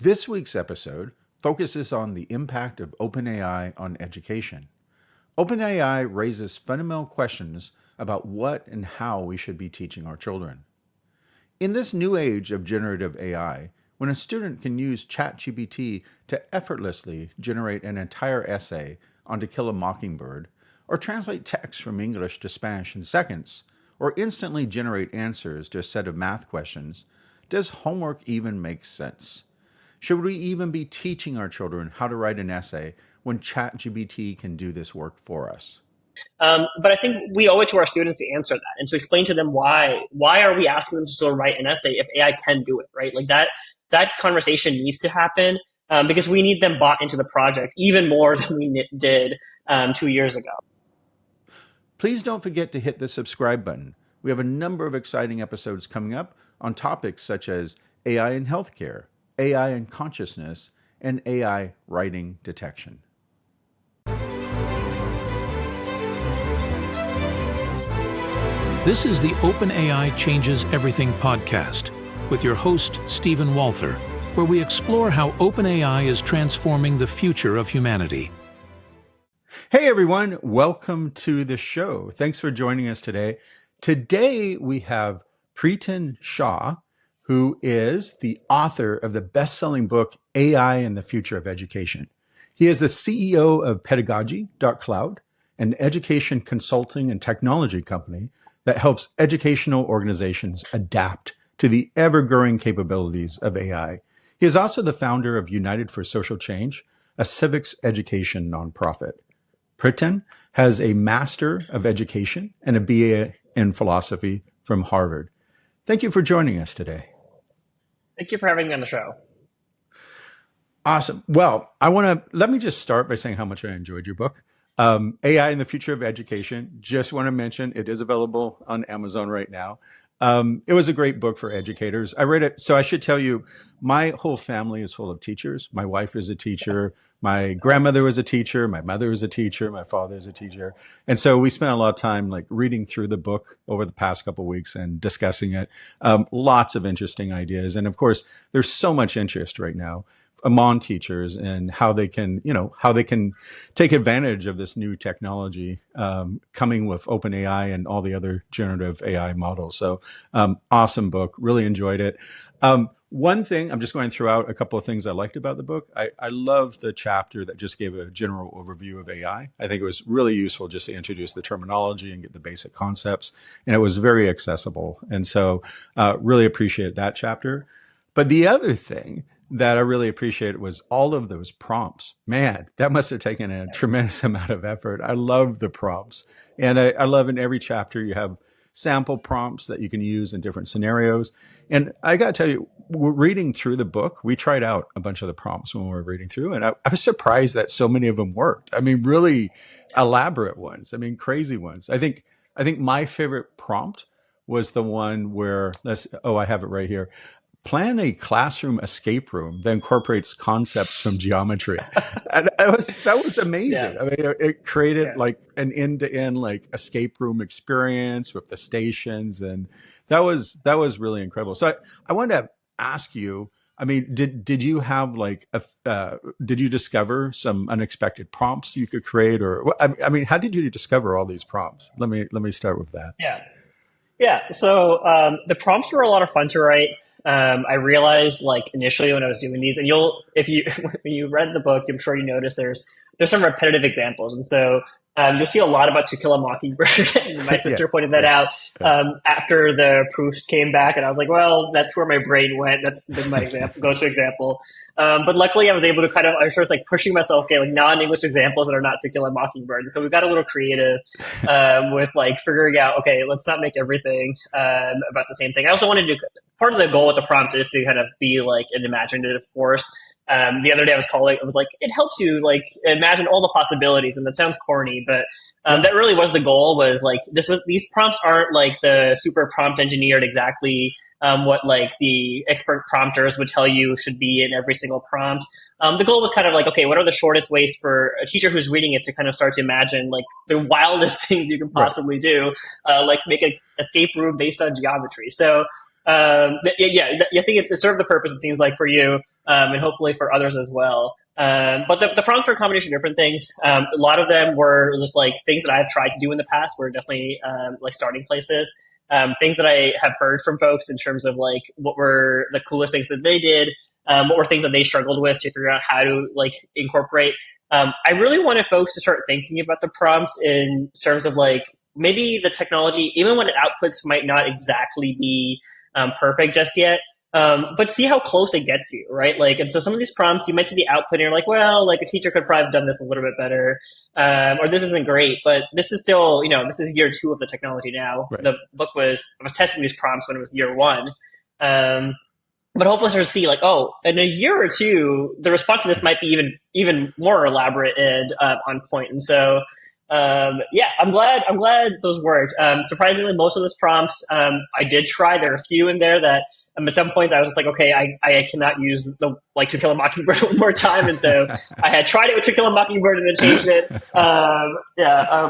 This week's episode focuses on the impact of OpenAI on education. OpenAI raises fundamental questions about what and how we should be teaching our children. In this new age of generative AI, when a student can use ChatGPT to effortlessly generate an entire essay on To Kill a Mockingbird, or translate text from English to Spanish in seconds, or instantly generate answers to a set of math questions, does homework even make sense? Should we even be teaching our children how to write an essay when ChatGPT can do this work for us? But I think we owe it to our students to answer that and to explain to them why are we asking them to sort of write an essay if AI can do it, right? Like that conversation needs to happen because we need them bought into the project even more than we did 2 years ago. Please don't forget to hit the subscribe button. We have a number of exciting episodes coming up on topics such as AI in healthcare, AI in consciousness, and AI writing detection. This is the OpenAI Changes Everything podcast with your host, Stephen Walther, where we explore how OpenAI is transforming the future of humanity. Hey everyone, welcome to the show. Thanks for joining us today. Today we have Priten Shah, who is the author of the best-selling book, AI and the Future of Education. He is the CEO of Pedagogy.Cloud, an education consulting and technology company that helps educational organizations adapt to the ever-growing capabilities of AI. He is also the founder of United for Social Change, a civics education nonprofit. Priten has a Master of Education and a BA in Philosophy from Harvard. Thank you for joining us today. Thank you for having me on the show. Awesome. Well, let me just start by saying how much I enjoyed your book. AI and the Future of Education. Just want to mention it is available on Amazon right now. It was a great book for educators. I read it. So I should tell you, my whole family is full of teachers. My wife is a teacher. My grandmother was a teacher. My mother was a teacher. My father is a teacher. And so we spent a lot of time like reading through the book over the past couple of weeks and discussing it. Lots of interesting ideas. And of course, there's so much interest right now among teachers and how they can take advantage of this new technology coming with OpenAI and all the other generative AI models. So awesome book, really enjoyed it. One thing, I'm just going to throw out a couple of things I liked about the book. I love the chapter that just gave a general overview of AI. I think it was really useful just to introduce the terminology and get the basic concepts. And it was very accessible. And so really appreciate that chapter. But the other thing that I really appreciated was all of those prompts. Man, that must have taken a tremendous amount of effort. I love the prompts. And I love in every chapter you have sample prompts that you can use in different scenarios. And I got to tell you, we're reading through the book. We tried out a bunch of the prompts when we were reading through, and I was surprised that so many of them worked. I mean, really elaborate ones. I mean, crazy ones. I think my favorite prompt was the one where I have it right here. Plan a classroom escape room that incorporates concepts from geometry. And that was amazing. Yeah. I mean, it created like an end-to-end like escape room experience with the stations. And that was really incredible. So I wanted to ask you, I mean, did you have like did you discover some unexpected prompts you could create, or I mean, how did you discover all these prompts? Let me start with that. Yeah. So the prompts were a lot of fun to write. I realized like initially when I was doing these, and when you read the book, I'm sure you noticed there's some repetitive examples. And so you'll see a lot about To Kill a Mockingbird. My sister pointed that out after the proofs came back. And I was like, well, that's where my brain went. That's been my go-to example. But luckily I was able to I was like pushing myself, okay, like non-English examples that are not To Kill a Mockingbird. And so we got a little creative with like figuring out, okay, let's not make everything about the same thing. I also wanted to, part of the goal with the prompts is to kind of be like an imaginative force. The other day I was like, it helps you like imagine all the possibilities, and that sounds corny, but that really was the goal. Was like these prompts aren't like the super prompt engineered exactly what like the expert prompters would tell you should be in every single prompt. The goal was kind of like, okay, what are the shortest ways for a teacher who's reading it to kind of start to imagine like the wildest things you can possibly do, like make an escape room based on geometry. So I think it served the purpose, it seems like, for you, and hopefully for others as well. But the prompts were a combination of different things. A lot of them were just like things that I've tried to do in the past were definitely like starting places. Things that I have heard from folks in terms of like what were the coolest things that they did, what were things that they struggled with to figure out how to like incorporate. I really wanted folks to start thinking about the prompts in terms of like maybe the technology, even when it outputs might not exactly be perfect just yet. But see how close it gets you, right? Like, and so some of these prompts, you might see the output and you're like, well, like a teacher could probably have done this a little bit better, or this isn't great, but this is still, this is year 2 of the technology now. Right. The book I was testing these prompts when it was year 1. But hopefully sort of see like, oh, in a year or 2, the response to this might be even more elaborate and on point. And so, I'm glad those worked. Surprisingly, most of those prompts, I did try. There are a few in there that at some points I was just like, okay, I cannot use the like To Kill a Mockingbird one more time. And so I had tried it with To Kill a Mockingbird and then changed it.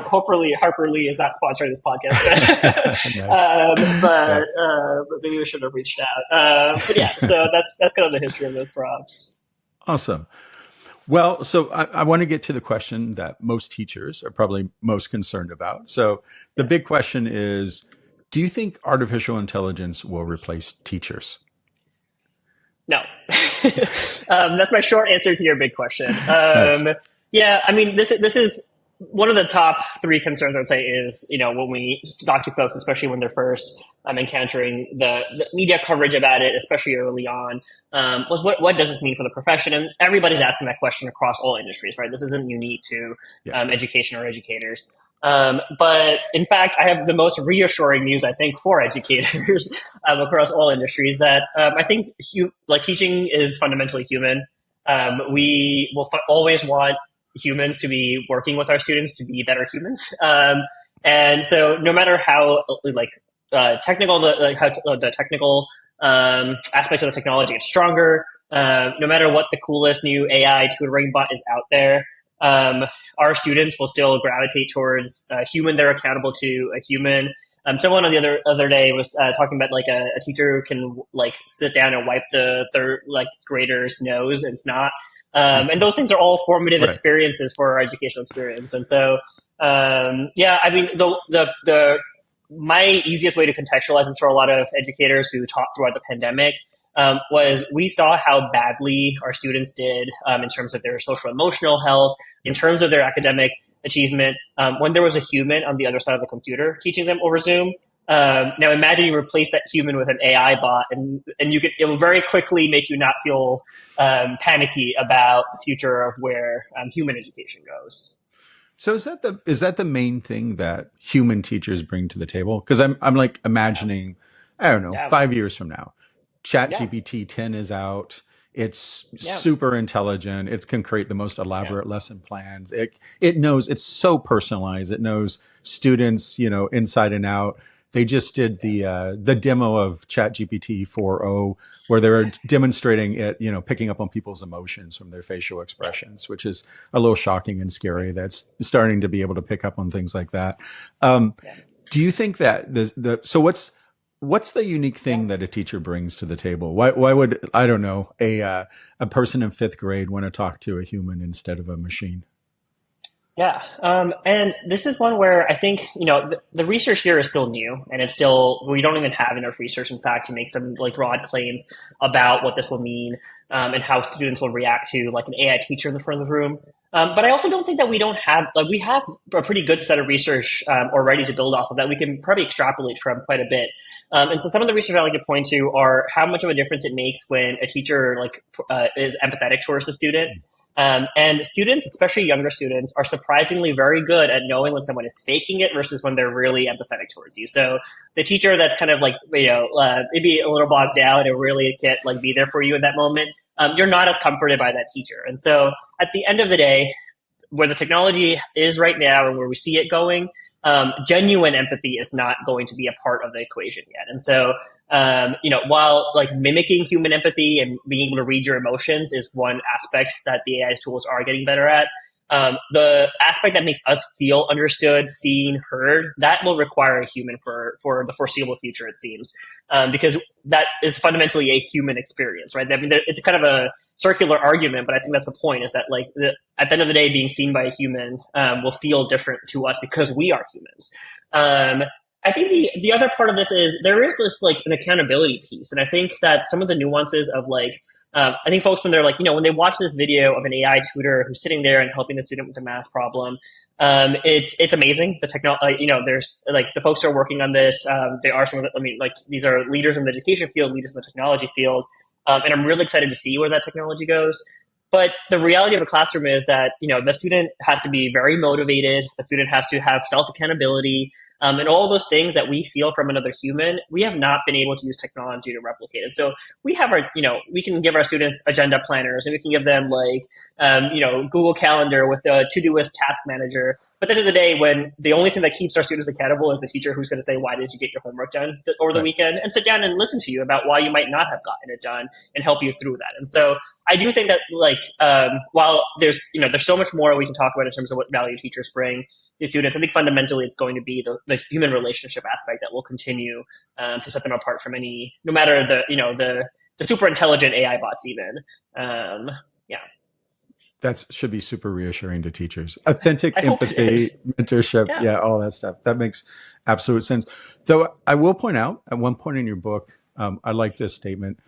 Hopefully Harper Lee is not sponsoring this podcast. But maybe we should have reached out. So that's kind of the history of those prompts. Awesome. Well, so I want to get to the question that most teachers are probably most concerned about. So the big question is, do you think artificial intelligence will replace teachers? No. That's my short answer to your big question. Nice. Yeah, I mean, this is one of the top 3 concerns I would say is, when we talk to folks, especially when they're first encountering the media coverage about it, especially early on, was what does this mean for the profession? And everybody's asking that question across all industries, right? This isn't unique to education or educators. But in fact, I have the most reassuring news, I think, for educators across all industries that I think teaching is fundamentally human. We will always want humans to be working with our students to be better humans. And so no matter how technical the technical aspects of the technology is stronger, no matter what the coolest new AI tutoring bot is out there, our students will still gravitate towards a human they're accountable to, a human. Someone on the other day was talking about like a teacher who can like sit down and wipe the third grader's nose and snot. And those things are all formative experiences for our educational experience. And so, I mean, my easiest way to contextualize this for a lot of educators who taught throughout the pandemic was we saw how badly our students did in terms of their social emotional health, in terms of their academic achievement, when there was a human on the other side of the computer teaching them over Zoom. Now imagine you replace that human with an AI bot and it will very quickly make you not feel panicky about the future of where human education goes. So is that the main thing that human teachers bring to the table? Because I'm like imagining, I don't know, 5 years from now, ChatGPT 10 is out. It's super intelligent. It can create the most elaborate lesson plans. It knows, it's so personalized. It knows students, inside and out. They just did the demo of ChatGPT 4.0 where they were demonstrating it, picking up on people's emotions from their facial expressions, which is a little shocking and scary. That's starting to be able to pick up on things like that. Do you think that so what's the unique thing that a teacher brings to the table? Why would, I don't know, a person in 5th grade want to talk to a human instead of a machine? Yeah. And this is one where I think, the research here is still new and we don't even have enough research, in fact, to make some broad claims about what this will mean, and how students will react to an AI teacher in the front of the room. But I also don't think that we have a pretty good set of research, already to build off of that we can probably extrapolate from quite a bit. And so some of the research I like to point to are how much of a difference it makes when a teacher is empathetic towards the student. And students, especially younger students, are surprisingly very good at knowing when someone is faking it versus when they're really empathetic towards you. So the teacher that's kind of maybe a little bogged down and really can't be there for you in that moment, you're not as comforted by that teacher. And so at the end of the day, where the technology is right now and where we see it going, genuine empathy is not going to be a part of the equation yet. And so while mimicking human empathy and being able to read your emotions is one aspect that the AI tools are getting better at, The aspect that makes us feel understood, seen, heard, that will require a human for the foreseeable future, it seems, because that is fundamentally a human experience, right? I mean, it's kind of a circular argument, but I think that's the point: is that like at the end of the day, being seen by a human will feel different to us because we are humans. I think the other part of this is there is this like an accountability piece, and I think that some of the nuances of like I think folks, when they're like, when they watch this video of an AI tutor who's sitting there and helping the student with a math problem, it's amazing. The technology, there's like the folks who are working on this. They are some of the, like these are leaders in the education field, leaders in the technology field, and I'm really excited to see where that technology goes. But the reality of a classroom is that, the student has to be very motivated. The student has to have self-accountability. And all those things that we feel from another human, we have not been able to use technology to replicate it. So we have we can give our students agenda planners, and we can give them Google Calendar with a to-do-list task manager. But at the end of the day, when the only thing that keeps our students accountable is the teacher who's going to say, why did you get your homework done over the weekend, and sit down and listen to you about why you might not have gotten it done and help you through that. And so I do think that while there's so much more we can talk about in terms of what value teachers bring to students, I think fundamentally it's going to be the human relationship aspect that will continue to set them apart from no matter the super intelligent AI bots even. Yeah. That should be super reassuring to teachers. Authentic empathy, mentorship, all that stuff. That makes absolute sense. Though I will point out, at one point in your book, I like this statement.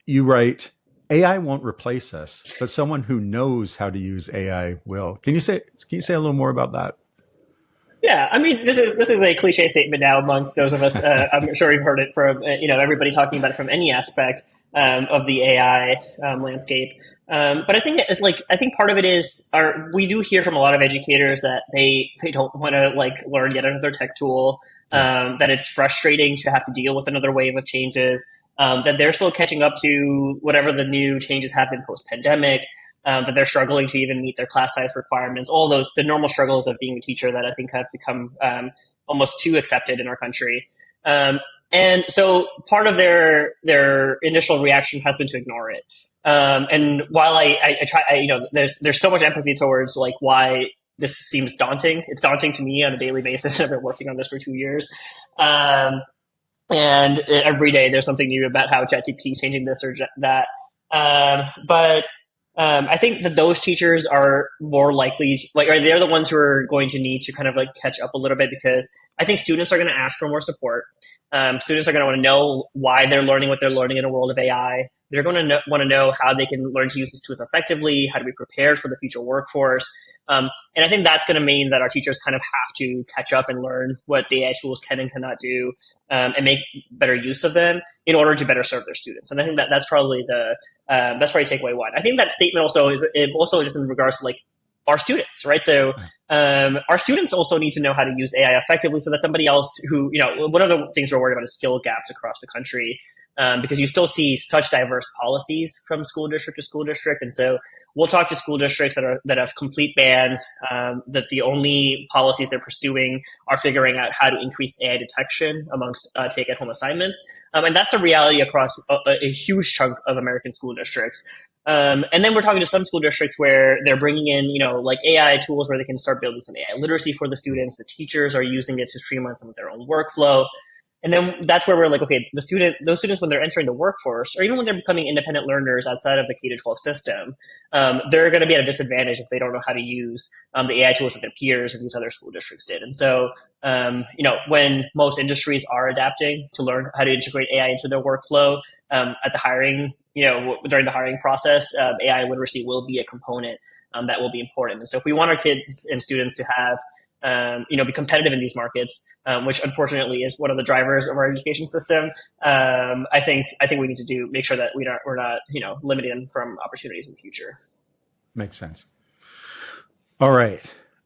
You write, AI won't replace us, but someone who knows how to use AI will. Can you say a little more about that? Yeah, I mean, this is a cliche statement now amongst those of us. I'm sure you've heard it from everybody talking about it from any aspect of the AI landscape. But I think I think part of it is we do hear from a lot of educators that they don't want to learn yet another tech tool. That it's frustrating to have to deal with another wave of changes. That they're still catching up to whatever the new changes have been post-pandemic, that they're struggling to even meet their class size requirements, all the normal struggles of being a teacher that I think have become almost too accepted in our country. And so part of their initial reaction has been to ignore it. And while I try, there's so much empathy towards why this seems daunting. It's daunting to me on a daily basis. I've been working on this for 2 years. And every day there's something new about how ChatGPT is changing this or that. But I think that those teachers are more likely, they're the ones who are going to need to kind of catch up a little bit, because I think students are going to ask for more support. Students are going to want to know why they're learning what they're learning in a world of AI. They're going to want to know how they can learn to use these tools effectively, how to be prepared for the future workforce. And I think that's going to mean that our teachers kind of have to catch up and learn what the AI tools can and cannot do, and make better use of them in order to better serve their students. And I think that's probably takeaway one. I think that statement also just in regards to our students, right? So our students also need to know how to use AI effectively, so that somebody else who, one of the things we're worried about is skill gaps across the country, because you still see such diverse policies from school district to school district. And so we'll talk to school districts that have complete bans, that the only policies they're pursuing are figuring out how to increase AI detection amongst take-at-home assignments. And that's the reality across a huge chunk of American school districts. And then we're talking to some school districts where they're bringing in, AI tools where they can start building some AI literacy for the students. The teachers are using it to streamline some of their own workflow. And then that's where we're okay, those students, when they're entering the workforce, or even when they're becoming independent learners outside of the K-12 system, they're going to be at a disadvantage if they don't know how to use the AI tools that their peers in these other school districts did. And so, when most industries are adapting to learn how to integrate AI into their workflow, at the hiring, during the hiring process, AI literacy will be a component that will be important. And so if we want our kids and students to have be competitive in these markets, which unfortunately is one of the drivers of our education system. I think we need to make sure that we're not limiting them from opportunities in the future. Makes sense. All right.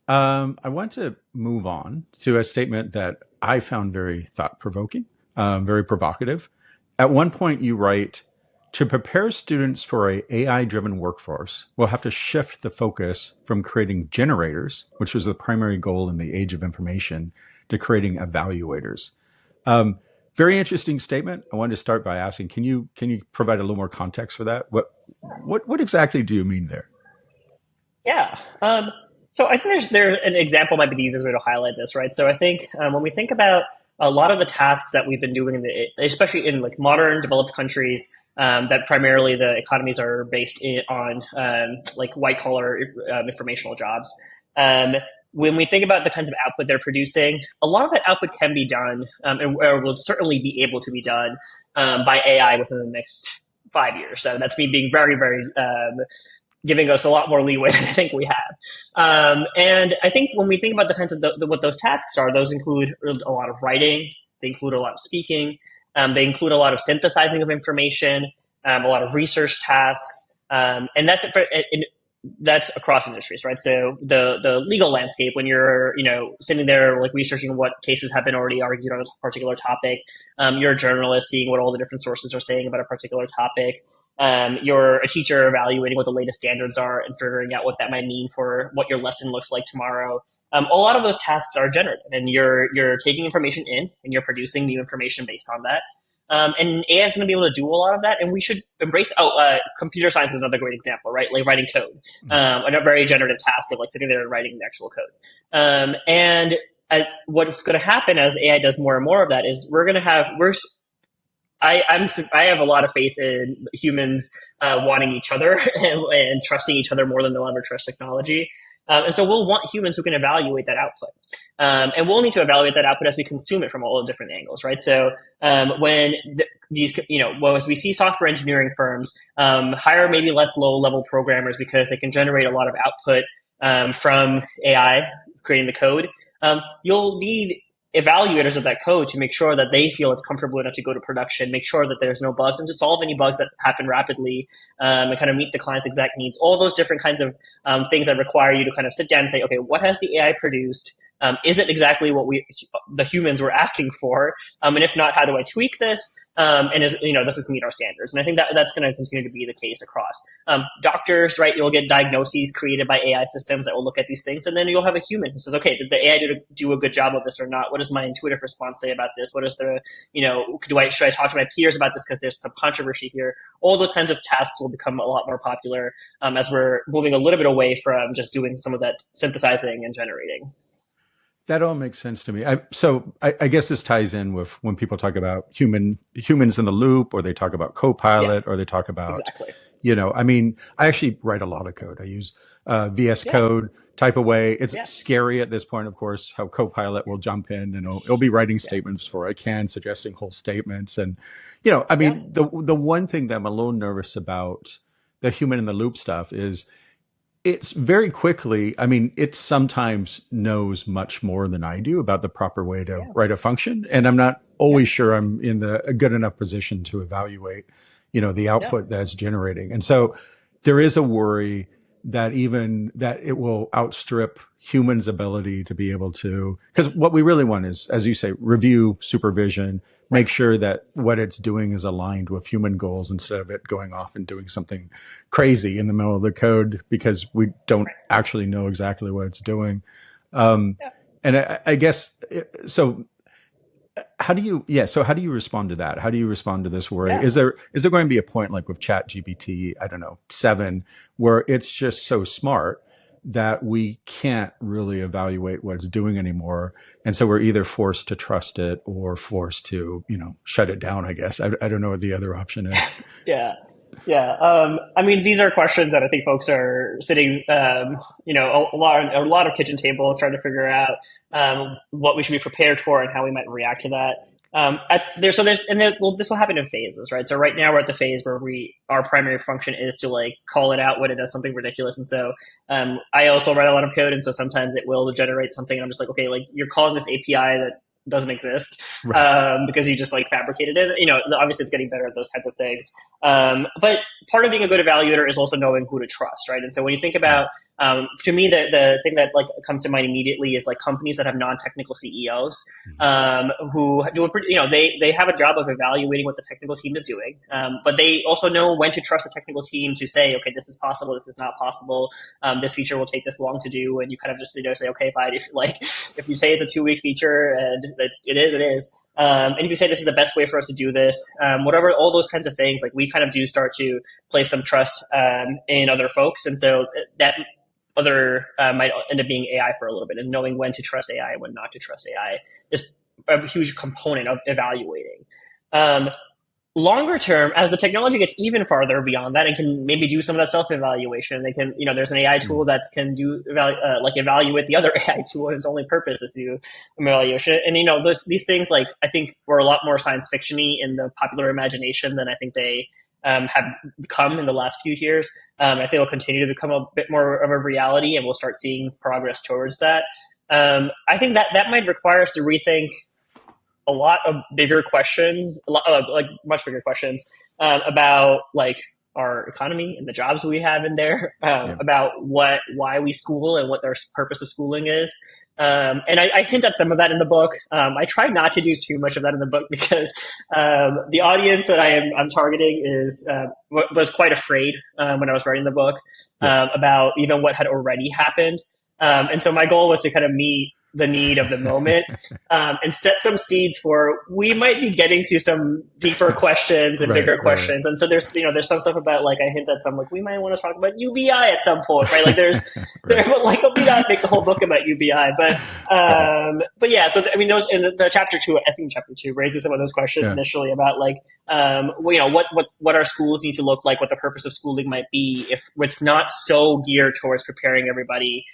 I want to move on to a statement that I found very thought-provoking, very provocative. At one point you write, to prepare students for a AI-driven workforce, we'll have to shift the focus from creating generators, which was the primary goal in the age of information, to creating evaluators. Very interesting statement. I wanted to start by asking, can you provide a little more context for that? What exactly do you mean there? Yeah. So I think there's an example might be the easiest way to highlight this, right? So I think when we think about a lot of the tasks that we've been doing, especially in like modern developed countries, that primarily the economies are based on like white collar informational jobs. Um, when we think about the kinds of output they're producing, a lot of that output can be done, or will certainly be able to be done by AI within the next 5 years. So that's me being very, very giving us a lot more leeway than I think we have. And I think when we think about the kinds of what those tasks are, those include a lot of writing, they include a lot of speaking, they include a lot of synthesizing of information, a lot of research tasks, and that's across industries, right? So the legal landscape, when you're sitting there like researching what cases have been already argued on a particular topic, you're a journalist seeing what all the different sources are saying about a particular topic. You're a teacher evaluating what the latest standards are and figuring out what that might mean for what your lesson looks like tomorrow. A lot of those tasks are generative, and you're taking information in and you're producing new information based on that. And AI is going to be able to do a lot of that, and we should embrace. Computer science is another great example, right? Like writing code, a very generative task of like sitting there and writing the actual code. And what's going to happen as AI does more and more of that is I have a lot of faith in humans wanting each other and trusting each other more than they'll ever trust technology. And so we'll want humans who can evaluate that output. And we'll need to evaluate that output as we consume it from all the different angles, right? So as we see software engineering firms hire maybe less low-level programmers because they can generate a lot of output from AI creating the code, you'll need evaluators of that code to make sure that they feel it's comfortable enough to go to production, make sure that there's no bugs, and to solve any bugs that happen rapidly, and kind of meet the client's exact needs. All those different kinds of things that require you to kind of sit down and say, okay, what has the AI produced? Is it exactly what the humans were asking for? And if not, how do I tweak this? And does this meet our standards? And I think that's going to continue to be the case across doctors, right? You'll get diagnoses created by AI systems that will look at these things, and then you'll have a human who says, okay, did the AI do a good job of this or not? What does my intuitive response say about this? What is should I talk to my peers about this because there's some controversy here? All those kinds of tasks will become a lot more popular as we're moving a little bit away from just doing some of that synthesizing and generating. That all makes sense to me. I guess this ties in with when people talk about humans in the loop, or they talk about Copilot, or they talk about, exactly. I actually write a lot of code. I use VS Code type of way. It's scary at this point, of course, how Copilot will jump in and it'll be writing statements before I can, suggesting whole statements. And, the one thing that I'm a little nervous about the human in the loop stuff is, it's very quickly, it sometimes knows much more than I do about the proper way to write a function. And I'm not always sure I'm in a good enough position to evaluate, the output that's generating. And so there is a worry that it will outstrip humans' ability to be able to, because what we really want is, as you say, review, supervision, make sure that what it's doing is aligned with human goals instead of it going off and doing something crazy in the middle of the code because we don't actually know exactly what it's doing. And I guess, so how do you respond to that? How do you respond to this worry? Yeah. Is there going to be a point like with ChatGPT, I don't know, 7, where it's just so smart that we can't really evaluate what it's doing anymore. And so we're either forced to trust it or forced to, shut it down, I guess. I don't know what the other option is. Yeah. These are questions that I think folks are sitting, a lot of kitchen tables trying to figure out what we should be prepared for and how we might react to that. This will happen in phases, right? So right now we're at the phase where our primary function is to like call it out when it does something ridiculous. And so, I also write a lot of code. And so sometimes it will generate something and I'm just like, okay, like you're calling this API that doesn't exist, because you just like fabricated it. Obviously it's getting better at those kinds of things. But part of being a good evaluator is also knowing who to trust, right? And so when you think about, to me, the thing that like comes to mind immediately is like companies that have non-technical CEOs, who do they have a job of evaluating what the technical team is doing, but they also know when to trust the technical team to say, okay, this is possible, this is not possible, this feature will take this long to do, and you kind of just say, okay, fine, if you say it's a 2-week feature and that it is. And if you say this is the best way for us to do this, whatever, all those kinds of things, like we kind of do start to place some trust in other folks. And so that other might end up being AI for a little bit, and knowing when to trust AI and when not to trust AI is a huge component of evaluating. Longer term, as the technology gets even farther beyond that and can maybe do some of that self-evaluation, they can, there's an AI tool that can do evaluate the other AI tool, and its only purpose is to evaluation. And these things, like, I think were a lot more science fiction-y in the popular imagination than I think they have become in the last few years. I think it'll continue to become a bit more of a reality, and we'll start seeing progress towards that. I think that might require us to rethink a lot of bigger questions, much bigger questions about like our economy and the jobs we have in there, about why we school and what our purpose of schooling is. And I hint at some of that in the book. I try not to do too much of that in the book because the audience that I'm targeting was quite afraid when I was writing the book about even what had already happened. And so my goal was to kind of meet the need of the moment, and set some seeds for, we might be getting to some deeper questions and bigger questions. And so there's some stuff about, like, I hint at some, like, we might want to talk about UBI at some point, right? Like there's, like, we not make the whole book about UBI, but yeah, so, those in the chapter 2, I think chapter 2 raises some of those questions initially about, like, what our schools need to look like, what the purpose of schooling might be if it's not so geared towards preparing everybody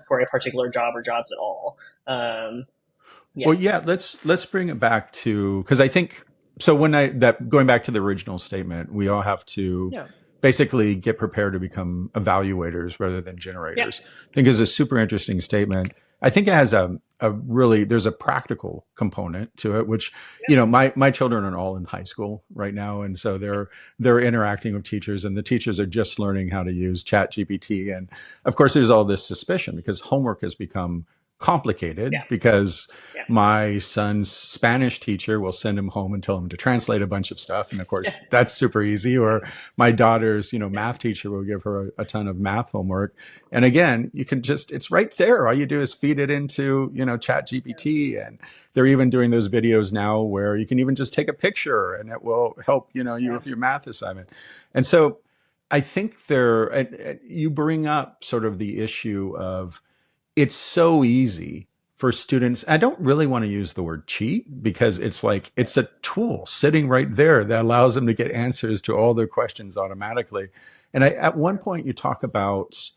for a particular job or jobs at all. Well, let's bring it back to, because I think, so going back to the original statement, we all have to basically get prepared to become evaluators rather than generators. I think is a super interesting statement. I think it has there's a practical component to it, which, my children are all in high school right now. And so they're interacting with teachers, and the teachers are just learning how to use ChatGPT. And of course, there's all this suspicion because homework has become complicated because my son's Spanish teacher will send him home and tell him to translate a bunch of stuff. And of course, that's super easy. Or my daughter's, math teacher will give her a ton of math homework. And again, you can it's right there. All you do is feed it into, ChatGPT. And they're even doing those videos now where you can even just take a picture and it will help, you with your math assignment. And so I think you bring up sort of the issue of, it's so easy for students. I don't really want to use the word cheat because it's like, it's a tool sitting right there that allows them to get answers to all their questions automatically. And at one point you talk about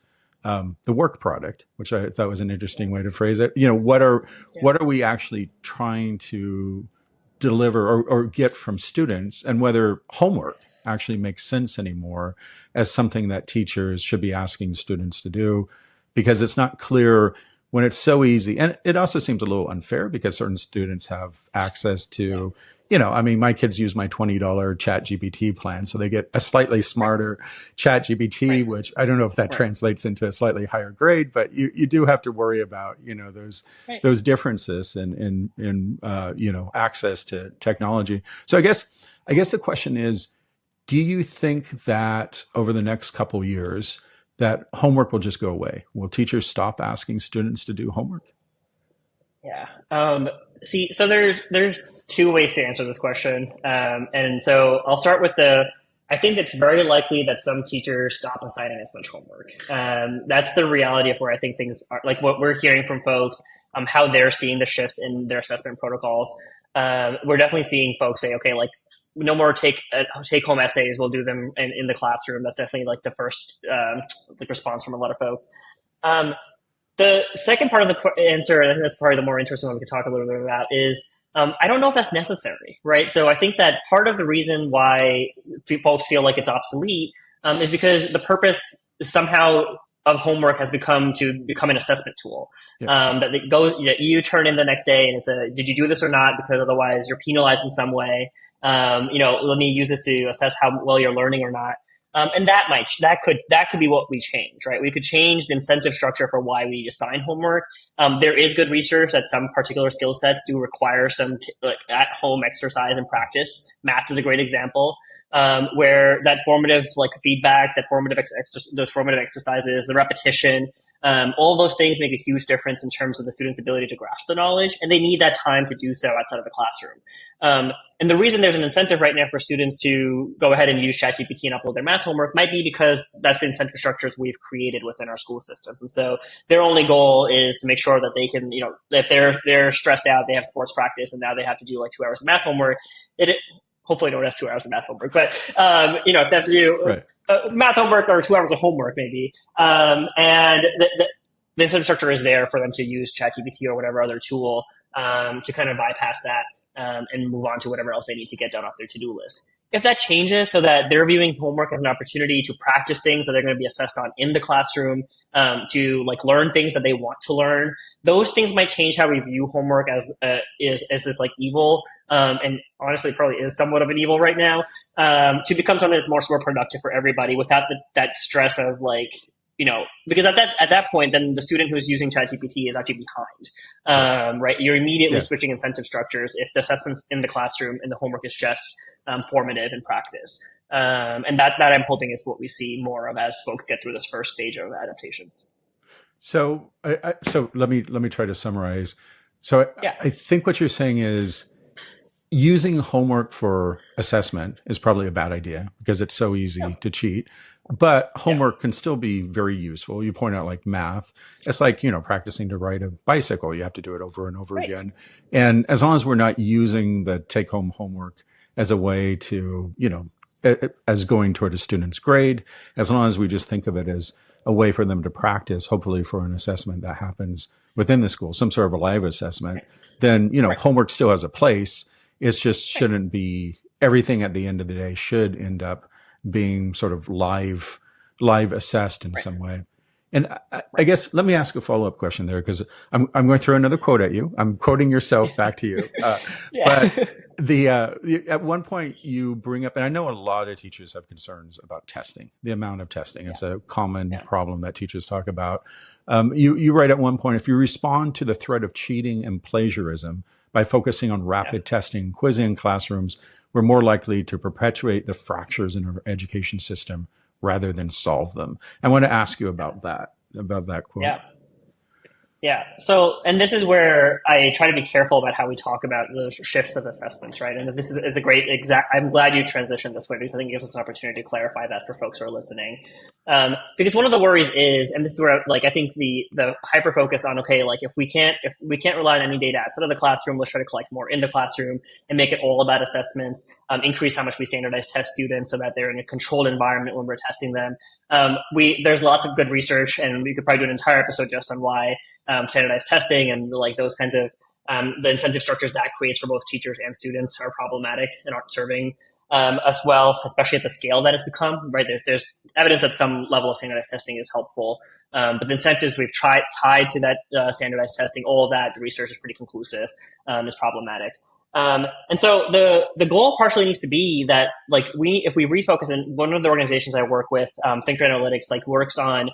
the work product, which I thought was an interesting way to phrase it. What are we actually trying to deliver or get from students, and whether homework actually makes sense anymore as something that teachers should be asking students to do. Because it's not clear when it's so easy. And it also seems a little unfair because certain students have access to, my kids use my $20 ChatGPT plan. So they get a slightly smarter ChatGPT, which I don't know if that translates into a slightly higher grade, but you do have to worry about, those differences in access to technology. So I guess the question is, do you think that over the next couple years, that homework will just go away? Will teachers stop asking students to do homework? Yeah. So there's two ways to answer this question. And so I'll start with I think it's very likely that some teachers stop assigning as much homework. That's the reality of where I think things are, like what we're hearing from folks, how they're seeing the shifts in their assessment protocols. We're definitely seeing folks say, okay, like, no more take home essays. We'll do them in the classroom. That's definitely like the first response from a lot of folks. The second part of the answer, I think that's probably the more interesting one we could talk a little bit about, is I don't know if that's necessary, right? So I think that part of the reason why folks feel like it's obsolete is because the purpose somehow of homework has become an assessment tool that you turn in the next day, and it's did you do this or not? Because otherwise you're penalized in some way. Let me use this to assess how well you're learning or not. And that could be what we change, right? We could change the incentive structure for why we assign homework. There is good research that some particular skill sets do require some at-home exercise and practice. Math is a great example, where that formative feedback, those formative exercises, the repetition, All those things make a huge difference in terms of the student's ability to grasp the knowledge, and they need that time to do so outside of the classroom. And the reason there's an incentive right now for students to go ahead and use ChatGPT and upload their math homework might be because that's the incentive structures we've created within our school systems. And so their only goal is to make sure that they can, if they're stressed out, they have sports practice, and now they have to do like 2 hours of math homework. Hopefully no one has 2 hours of math homework, but if they have to do math homework or 2 hours of homework maybe, and the incentive structure is there for them to use ChatGPT or whatever other tool to kind of bypass that and move on to whatever else they need to get done off their to-do list. If that changes so that they're viewing homework as an opportunity to practice things that they're going to be assessed on in the classroom, to like learn things that they want to learn, those things might change how we view homework as this like evil, and honestly probably is somewhat of an evil right now, to become something that's more productive for everybody without that stress of like, because at that point, then the student who's using ChatGPT is actually behind, right? You're immediately switching incentive structures if the assessment's in the classroom and the homework is just formative in practice. And that I'm hoping is what we see more of as folks get through this first stage of adaptations. So, so let me try to summarize. So I think what you're saying is using homework for assessment is probably a bad idea because it's so easy to cheat. But homework can still be very useful. You point out like math. It's like, practicing to ride a bicycle. You have to do it over and over again. And as long as we're not using the take home homework as a way to, as going toward a student's grade, as long as we just think of it as a way for them to practice, hopefully for an assessment that happens within the school, some sort of a live assessment, then, homework still has a place. It just shouldn't be everything at the end of the day should end up being sort of live assessed in some way. And I guess let me ask a follow-up question there, because I'm going to throw another quote at you. I'm quoting yourself back to you. But at one point you bring up, and I know a lot of teachers have concerns about testing, the amount of testing. It's a common problem that teachers talk about. You write at one point, if you respond to the threat of cheating and plagiarism by focusing on rapid testing and quizzing in classrooms, we're more likely to perpetuate the fractures in our education system rather than solve them. I want to ask you about that quote. Yeah. So, and this is where I try to be careful about how we talk about the shifts of assessments, right? And this is a great I'm glad you transitioned this way because I think it gives us an opportunity to clarify that for folks who are listening. Because one of the worries is, and this is where like I think the hyper focus on, okay, like if we can't rely on any data outside of the classroom, let's try to collect more in the classroom and make it all about assessments, increase how much we standardize test students so that they're in a controlled environment when we're testing them. There's lots of good research, and we could probably do an entire episode just on why standardized testing and like those kinds of the incentive structures that creates for both teachers and students are problematic and aren't serving as well, especially at the scale that it's become, right? There's evidence that some level of standardized testing is helpful, but the incentives we've tied to that standardized testing, all of that, the research is pretty conclusive, is problematic. And so the goal partially needs to be that like if we refocus, and one of the organizations I work with, Think Analytics, like works on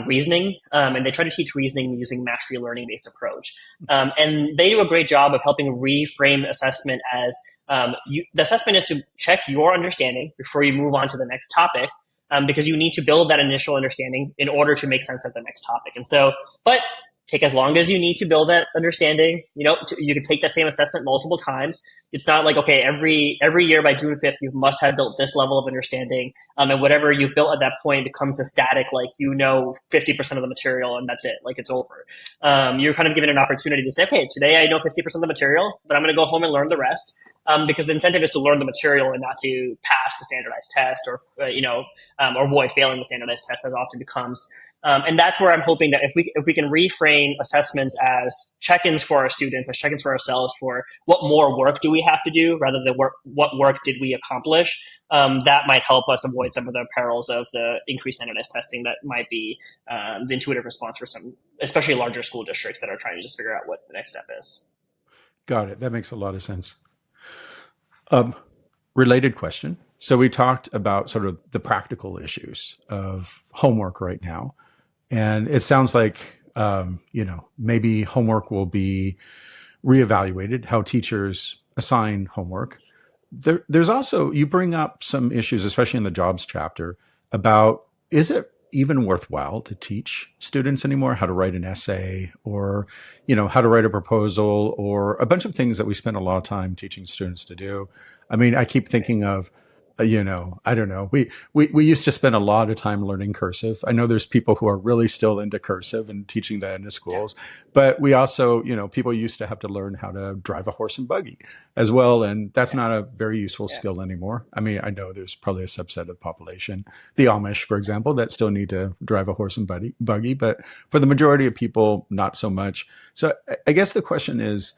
reasoning, and they try to teach reasoning using mastery learning based approach. And they do a great job of helping reframe assessment as the assessment is to check your understanding before you move on to the next topic, because you need to build that initial understanding in order to make sense of the next topic. And so, but take as long as you need to build that understanding. You can take that same assessment multiple times. It's not like, okay, every year by June 5th, you must have built this level of understanding. And whatever you've built at that point becomes a static, like, 50% of the material and that's it. Like it's over. You're kind of given an opportunity to say, okay, today I know 50% of the material, but I'm going to go home and learn the rest. Because the incentive is to learn the material and not to pass the standardized test or avoid failing the standardized test as often becomes. And that's where I'm hoping that if we can reframe assessments as check-ins for our students, as check-ins for ourselves for what more work do we have to do rather than what work did we accomplish, that might help us avoid some of the perils of the increased standardized testing that might be the intuitive response for some, especially larger school districts that are trying to just figure out what the next step is. Got it. That makes a lot of sense. Related question. So we talked about sort of the practical issues of homework right now. And it sounds like, maybe homework will be reevaluated, how teachers assign homework. There's also, you bring up some issues, especially in the jobs chapter, about is it even worthwhile to teach students anymore how to write an essay or, how to write a proposal or a bunch of things that we spend a lot of time teaching students to do. I mean, I keep thinking of, I don't know. We used to spend a lot of time learning cursive. I know there's people who are really still into cursive and teaching that into schools, but we also, people used to have to learn how to drive a horse and buggy as well. And that's not a very useful skill anymore. I mean, I know there's probably a subset of the population, the Amish, for example, that still need to drive a horse and buggy, but for the majority of people, not so much. So I guess the question is,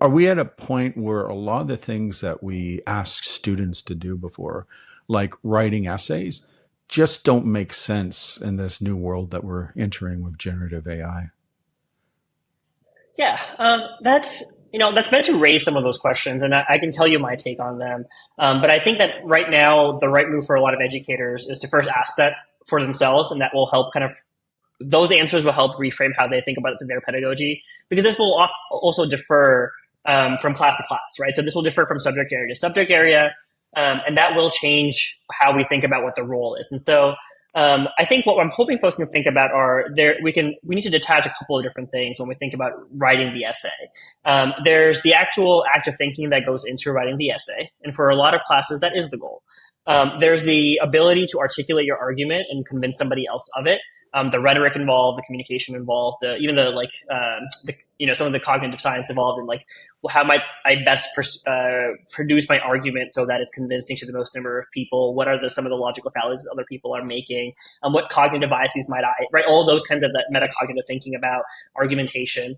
are we at a point where a lot of the things that we ask students to do before, like writing essays, just don't make sense in this new world that we're entering with generative AI? Yeah, that's meant to raise some of those questions, and I can tell you my take on them. But I think that right now the right move for a lot of educators is to first ask that for themselves, and that will help those answers will help reframe how they think about their pedagogy, because this will also differ from class to class, right? So this will differ from subject area to subject area, and that will change how we think about what the role is. And so I think what I'm hoping folks can think about we need to detach a couple of different things when we think about writing the essay. There's the actual act of thinking that goes into writing the essay, and for a lot of classes, that is the goal. There's the ability to articulate your argument and convince somebody else of it. The rhetoric involved, the communication involved, some of the cognitive science involved in how might I best produce my argument so that it's convincing to the most number of people? What are some of the logical fallacies other people are making? What cognitive biases might right? All those kinds of that metacognitive thinking about argumentation.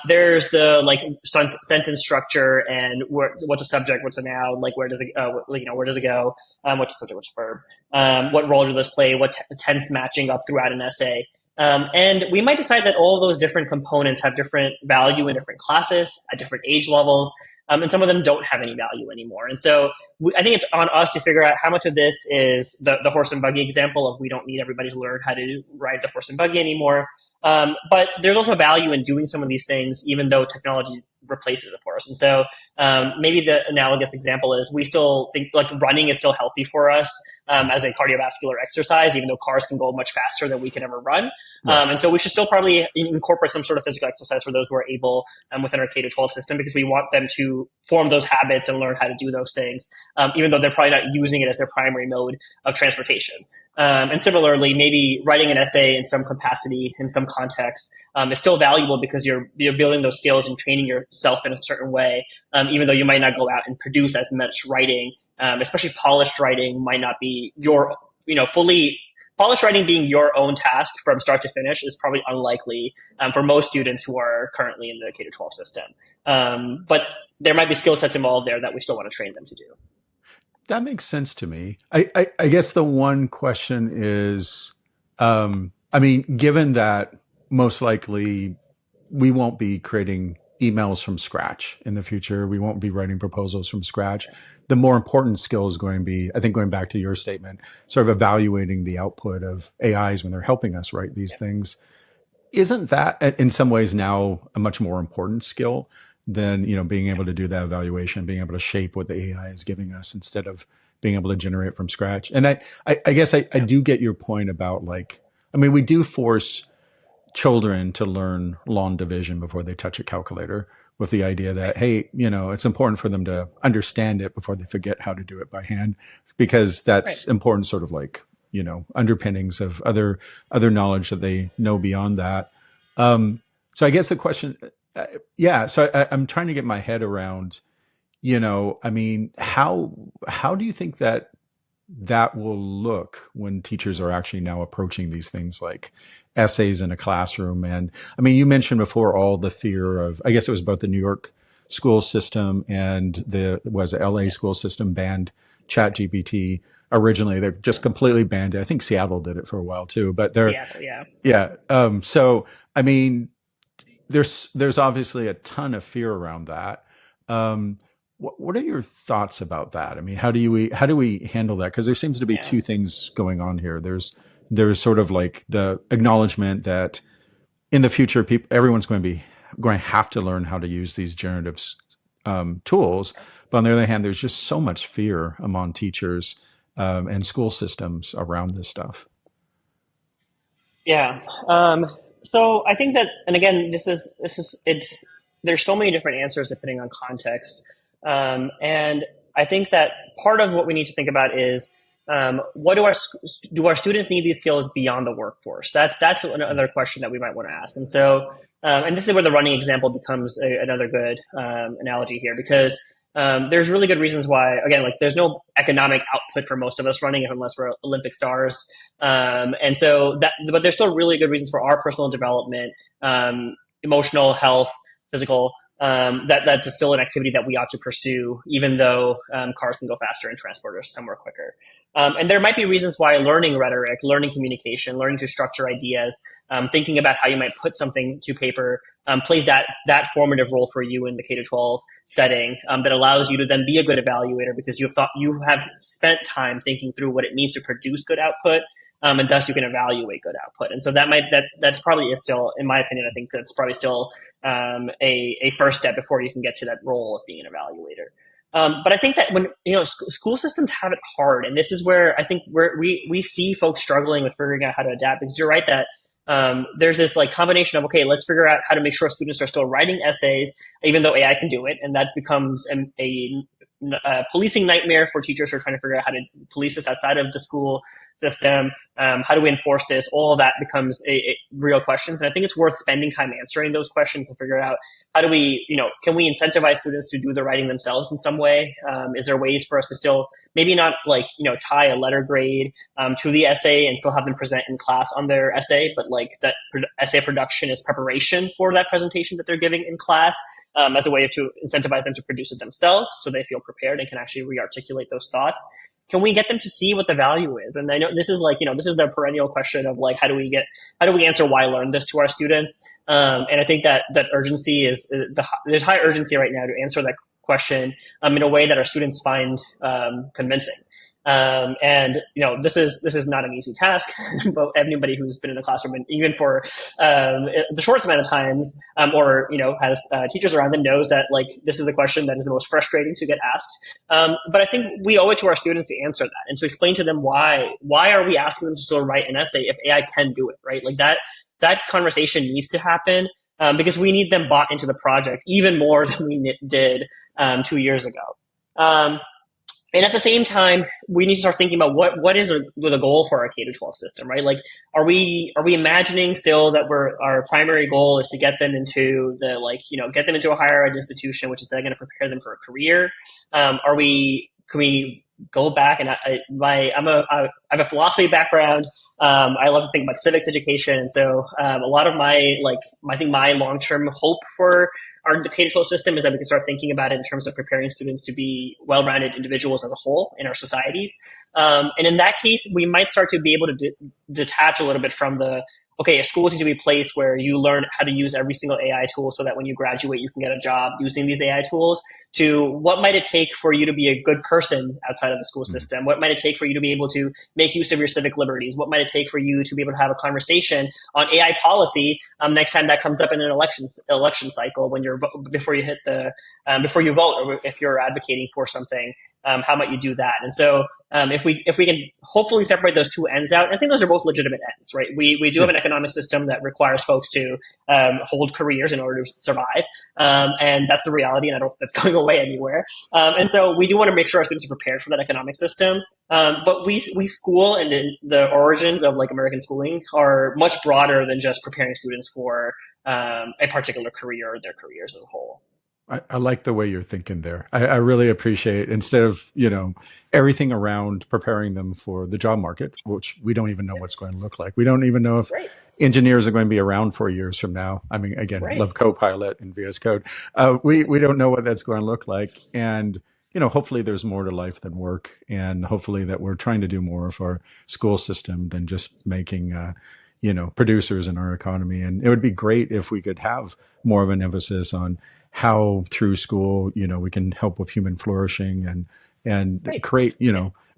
There's the sentence structure and what's a subject, what's a noun, where does it go, what's a subject, what's a verb, what role do those play, what tense matching up throughout an essay. And we might decide that all of those different components have different value in different classes at different age levels. And some of them don't have any value anymore. And so I think it's on us to figure out how much of this is the horse and buggy example of we don't need everybody to learn how to ride the horse and buggy anymore. But there's also value in doing some of these things, even though technology replaces it for us. And so maybe the analogous example is we still think running is still healthy for us as a cardiovascular exercise, even though cars can go much faster than we can ever run. Right. And so we should still probably incorporate some sort of physical exercise for those who are able within our K-12 system, because we want them to form those habits and learn how to do those things, even though they're probably not using it as their primary mode of transportation. And similarly, maybe writing an essay in some capacity, in some context, is still valuable because you're building those skills and training yourself in a certain way, even though you might not go out and produce as much writing, especially polished writing might not be polished writing being your own task from start to finish is probably unlikely for most students who are currently in the K-12 system. But there might be skill sets involved there that we still want to train them to do. That makes sense to me. I guess the one question is, given that most likely we won't be creating emails from scratch in the future, we won't be writing proposals from scratch. The more important skill is going to be, I think, going back to your statement, sort of evaluating the output of AIs when they're helping us write these things. Isn't that in some ways now a much more important skill than, being able to do that evaluation, being able to shape what the AI is giving us instead of being able to generate from scratch? And I guess I do get your point about we do force children to learn long division before they touch a calculator, with the idea that, hey, it's important for them to understand it before they forget how to do it by hand, because that's important sort of underpinnings of other knowledge that they know beyond that. So I guess the question, I'm trying to get my head around, how do you think that will look when teachers are actually now approaching these things like essays in a classroom? And you mentioned before all the fear of, I guess it was both the New York school system and the LA school system banned ChatGPT. Originally, they're just completely banned it. I think Seattle did it for a while too, but so there's obviously a ton of fear around that. What are your thoughts about that? How do we handle that? Because there seems to be two things going on here. There's sort of the acknowledgement that in the future, everyone's going to have to learn how to use these generative tools. But on the other hand, there's just so much fear among teachers and school systems around this stuff. Yeah. So I think that, and again, it's there's so many different answers depending on context. And I think that part of what we need to think about is what do our students need these skills beyond the workforce? That's another question that we might want to ask. And so, and this is where the running example becomes another good analogy here, because there's really good reasons why, again, like there's no economic output for most of us running unless we're Olympic stars. And so but there's still really good reasons for our personal development, emotional health, physical, that's still an activity that we ought to pursue, even though cars can go faster and transport us somewhere quicker. And there might be reasons why learning rhetoric, learning communication, learning to structure ideas, thinking about how you might put something to paper, plays that formative role for you in the K-12 setting, that allows you to then be a good evaluator because you have spent time thinking through what it means to produce good output. And thus you can evaluate good output. And so that probably is still, in my opinion, I think that's probably still a first step before you can get to that role of being an evaluator. But I think that when, school systems have it hard, and this is where I think we see folks struggling with figuring out how to adapt, because you're right that there's this like combination of, okay, let's figure out how to make sure students are still writing essays, even though AI can do it. And that becomes a policing nightmare for teachers who are trying to figure out how to police this outside of the school system. How do we enforce this? All of that becomes a real questions. And I think it's worth spending time answering those questions and figure out how do we, can we incentivize students to do the writing themselves in some way? Is there ways for us to still maybe not like, tie a letter grade to the essay and still have them present in class on their essay, but like that essay production is preparation for that presentation that they're giving in class, as a way to incentivize them to produce it themselves so they feel prepared and can actually re-articulate those thoughts. Can we get them to see what the value is? And I know this is like, this is the perennial question of like, how do we answer why learn this to our students? And I think that urgency there's high urgency right now to answer that question in a way that our students find convincing. And this is not an easy task, but anybody who's been in a classroom, and even for the shortest amount of times, or has teachers around them, knows that like this is the question that is the most frustrating to get asked. But I think we owe it to our students to answer that and to explain to them why are we asking them to still write an essay if AI can do it, right? Like that conversation needs to happen. Because we need them bought into the project even more than we did 2 years ago. And at the same time, we need to start thinking about what is the goal for our K-12 system, right? Like, are we imagining still that our primary goal is to get them into get them into a higher ed institution, which is then going to prepare them for a career? Can we go back? And I have a philosophy background. I love to think about civics education. And so, a lot of I think my long-term hope for our K-12 system is that we can start thinking about it in terms of preparing students to be well-rounded individuals as a whole in our societies. And in that case, we might start to be able to detach a little bit from a school needs to be a place where you learn how to use every single AI tool so that when you graduate, you can get a job using these AI tools, to what might it take for you to be a good person outside of the school system? What might it take for you to be able to make use of your civic liberties? What might it take for you to be able to have a conversation on AI policy next time that comes up in an election cycle before you vote, or if you're advocating for something? How might you do that? And so if we can hopefully separate those two ends out, I think those are both legitimate ends, right? We do have an economic system that requires folks to hold careers in order to survive, and that's the reality, and I don't think that's going away anywhere. And so we do want to make sure our students are prepared for that economic system. But we school, and the origins of like American schooling are much broader than just preparing students for a particular career or their careers as a whole. I like the way you're thinking there. I really appreciate, instead of, everything around preparing them for the job market, which we don't even know what's going to look like. We don't even know if engineers are going to be around 4 years from now. I mean, again, love Copilot and VS Code. We don't know what that's going to look like. And, hopefully there's more to life than work. And hopefully that we're trying to do more of our school system than just making, producers in our economy. And it would be great if we could have more of an emphasis on how through school, we can help with human flourishing and create,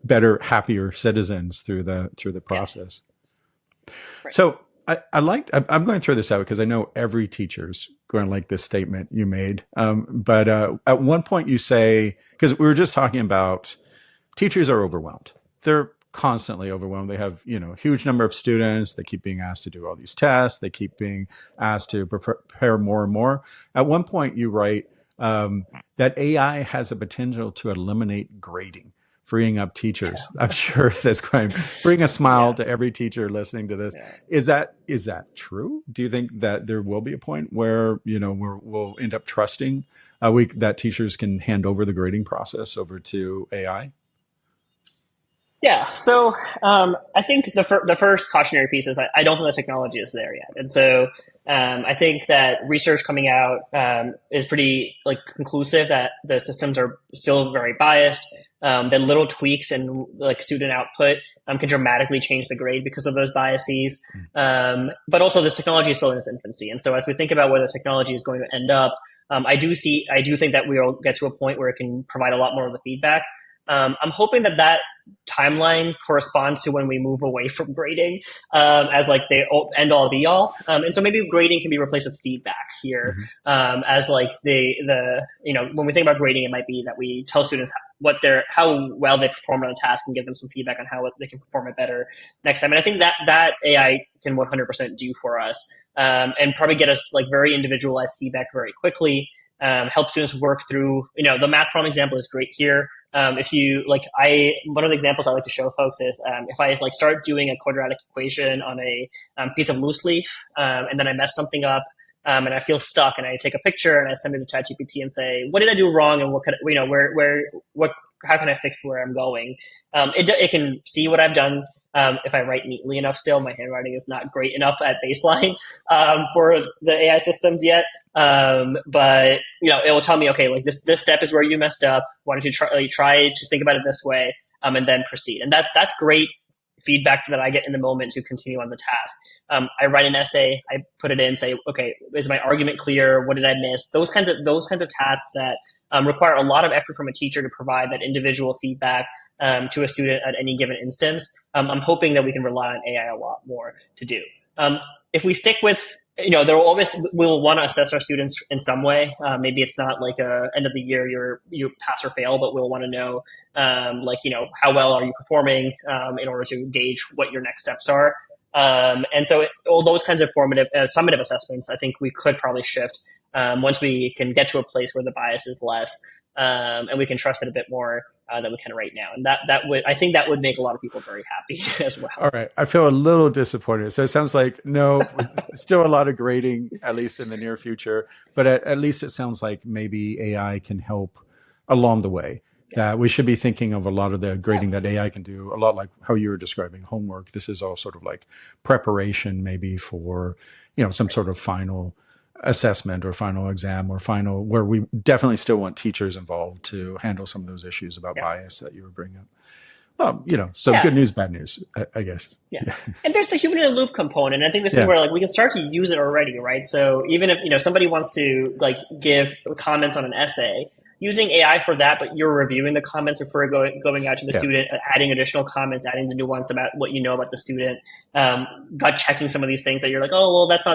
better, happier citizens through the process. Right. So I'm going to throw this out because I know every teacher's going to like this statement you made. But at one point you say, because we were just talking about teachers are overwhelmed. They're constantly overwhelmed. They have, huge number of students. They keep being asked to do all these tests. They keep being asked to prepare more and more. At one point, you write that AI has a potential to eliminate grading, freeing up teachers. I'm sure that's going to bring a smile to every teacher listening to this. Is that true? Do you think that there will be a point where, we'll end up trusting that teachers can hand over the grading process over to AI? Yeah, so I think the first cautionary piece is I don't think the technology is there yet, and so I think that research coming out is pretty conclusive that the systems are still very biased. That little tweaks in student output can dramatically change the grade because of those biases. But also, this technology is still in its infancy, and so as we think about where the technology is going to end up, I do think that we will get to a point where it can provide a lot more of the feedback. I'm hoping that timeline corresponds to when we move away from grading as the end all be all. And so maybe grading can be replaced with feedback here as the when we think about grading, it might be that we tell students how well they perform on a task and give them some feedback on how they can perform it better next time. And I think that AI can 100% do for us and probably get us very individualized feedback very quickly. Help students work through, the math problem example is great here. If you one of the examples I like to show folks is if I start doing a quadratic equation on a piece of loose leaf, and then I mess something up, and I feel stuck, and I take a picture and I send it to ChatGPT and say, what did I do wrong, and what could how can I fix where I'm going? It can see what I've done. If I write neatly enough, still my handwriting is not great enough at baseline for the AI systems yet. But it will tell me, okay, this step is where you messed up. Why don't you try to think about it this way, and then proceed. And that's great feedback that I get in the moment to continue on the task. I write an essay, I put it in, say, okay, is my argument clear? What did I miss? Those kinds of tasks that require a lot of effort from a teacher to provide that individual feedback to a student at any given instance. I'm hoping that we can rely on AI a lot more to do. If we stick with, we'll want to assess our students in some way. Maybe it's not end of the year, you pass or fail, but we'll want to know, how well are you performing in order to gauge what your next steps are. And so all those kinds of summative assessments, I think we could probably shift once we can get to a place where the bias is less. And we can trust it a bit more than we can right now. And I think that would make a lot of people very happy as well. All right. I feel a little disappointed. So it sounds like, no, still a lot of grading, at least in the near future, but at least it sounds like maybe AI can help along the way. That we should be thinking of a lot of the grading that AI can do, a lot like how you were describing homework. This is all sort of like preparation maybe for, some sort of final assessment or final exam or final, where we definitely still want teachers involved to handle some of those issues about bias that you were bringing up. Well, so good news, bad news, I guess. Yeah. And there's the human in the loop component. I think this is where we can start to use it already, right? So even if, somebody wants to give comments on an essay, using AI for that, but you're reviewing the comments before going out to the student, adding additional comments, adding the nuance about what you know about the student, gut checking some of these things that you're like, oh, well, that's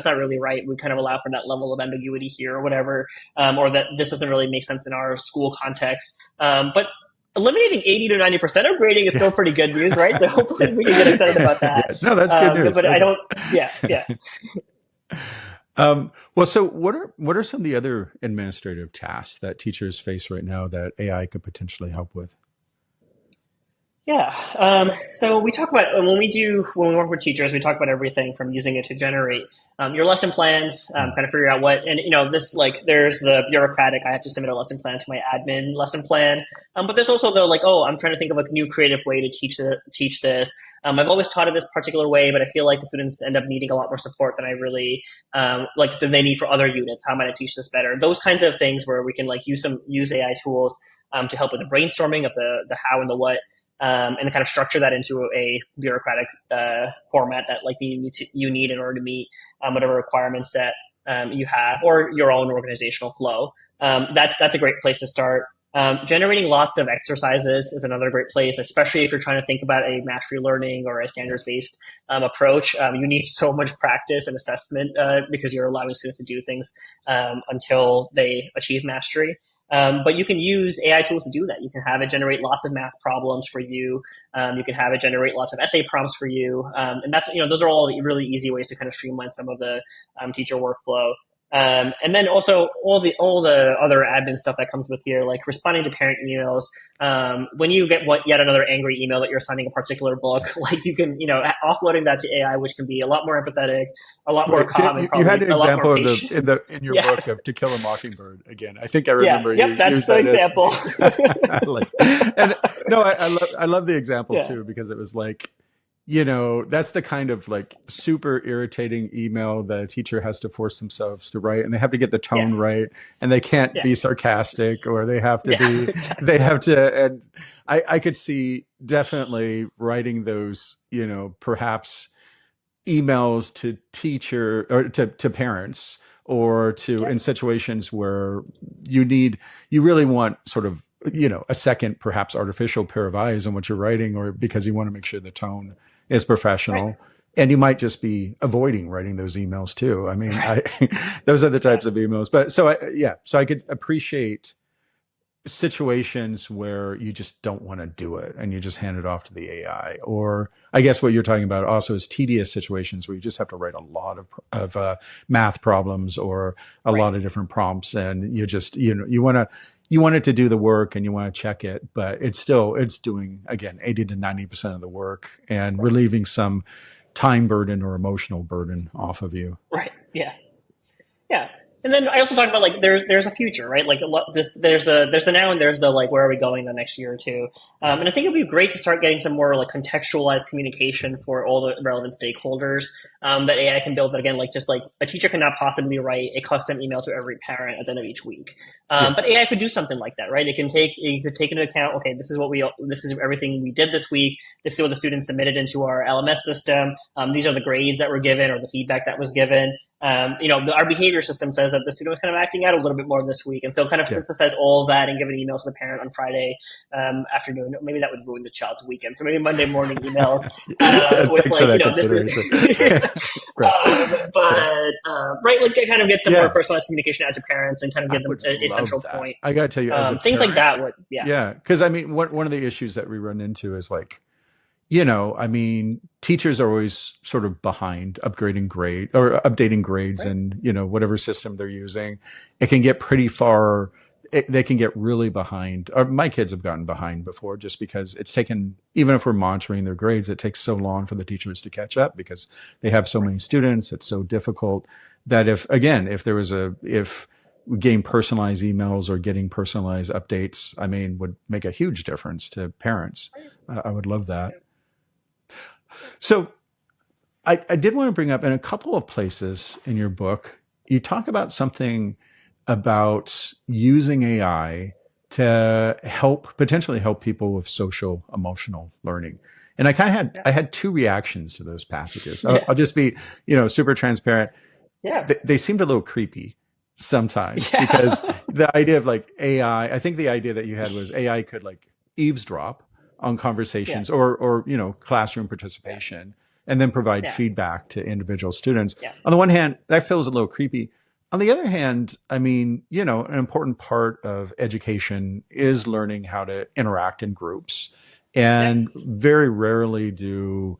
not really right. We kind of allow for that level of ambiguity here or whatever, or that this doesn't really make sense in our school context. But eliminating 80 to 90% of grading is still pretty good news, right? So hopefully we can get excited about that. No, that's good news. But I don't, yeah. Well, so what are some of the other administrative tasks that teachers face right now that AI could potentially help with? Yeah. So we talk about when we work with teachers, we talk about everything from using it to generate your lesson plans, kind of figure out what, and there's the bureaucratic, I have to submit a lesson plan to my admin lesson plan. But there's also the I'm trying to think of a new creative way to teach this. I've always taught it this particular way, but I feel like the students end up needing a lot more support than I really than they need for other units. How might I teach this better? Those kinds of things where we can use AI tools to help with the brainstorming of the how and the what. And kind of structure that into a bureaucratic format that you need in order to meet whatever requirements that you have, or your own organizational flow. That's a great place to start. Generating lots of exercises is another great place, especially if you're trying to think about a mastery learning or a standards-based approach. You need so much practice and assessment because you're allowing students to do things until they achieve mastery. But you can use AI tools to do that. You can have it generate lots of math problems for you. You can have it generate lots of essay prompts for you. And that's, those are all really easy ways to kind of streamline some of the teacher workflow. And then also all the other admin stuff that comes with here, like responding to parent emails. When you get yet another angry email that you're assigning a particular book, like you can, offloading that to AI, which can be a lot more empathetic, a lot more calm, and you had an a lot example more of patient. in your book of To Kill a Mockingbird. Again, I think I Yeah, remember yep, you that's used the that example. I like, and no, I love the example too, because it was like, that's the kind of like super irritating email that a teacher has to force themselves to write, and they have to get the tone right, and they can't be sarcastic, or they have to be, exactly. they have to, and I could see definitely writing those, perhaps emails to teacher or to parents, or to in situations where you really want sort of, a second, perhaps artificial pair of eyes on what you're writing, or because you want to make sure the tone is professional. Right. And you might just be avoiding writing those emails too. I mean, those are the types of emails. But so I could appreciate situations where you just don't want to do it and you just hand it off to the AI. Or I guess what you're talking about also is tedious situations where you just have to write a lot of math problems, or a lot of different prompts, and you just, you want it to do the work and you want to check it, but it's doing, again, 80 to 90% of the work, and relieving some time burden or emotional burden off of you. Right. Yeah. Yeah. And then I also talk about like there's a future, right? Like there's the now, and there's the like where are we going the next year or two. And I think it'd be great to start getting some more like contextualized communication for all the relevant stakeholders that AI can build. That again, like just like a teacher cannot possibly write a custom email to every parent at the end of each week. But AI could do something like that, right? You could take into account, okay, this is everything we did this week. This is what the students submitted into our LMS system. These are the grades that were given, or the feedback that was given. Our behavior system says that the student was kind of acting out a little bit more this week. And so kind of synthesize all of that and give an email to the parent on Friday afternoon. Maybe that would ruin the child's weekend. So maybe Monday morning emails with like, this is, right, like kind of get some more personalized communication out to parents and kind of give them a central point. I got to tell you, things like that would, because I mean, one of the issues that we run into is like, teachers are always sort of behind updating grades, and, whatever system they're using. It can get pretty far. They can get really behind. Or my kids have gotten behind before, just because it's taken, even if we're monitoring their grades, it takes so long for the teachers to catch up because they have so many students. It's so difficult that if getting personalized emails or getting personalized updates, would make a huge difference to parents. I would love that. So I did want to bring up, in a couple of places in your book, you talk about something about using AI to potentially help people with social emotional learning. And I had two reactions to those passages. I'll just be, super transparent. Yeah. They seemed a little creepy sometimes, because the idea of like AI, I think the idea that you had was AI could like eavesdrop on conversations or classroom participation, and then provide feedback to individual students. On the one hand, that feels a little creepy. On the other hand, an important part of education is learning how to interact in groups. And very rarely do,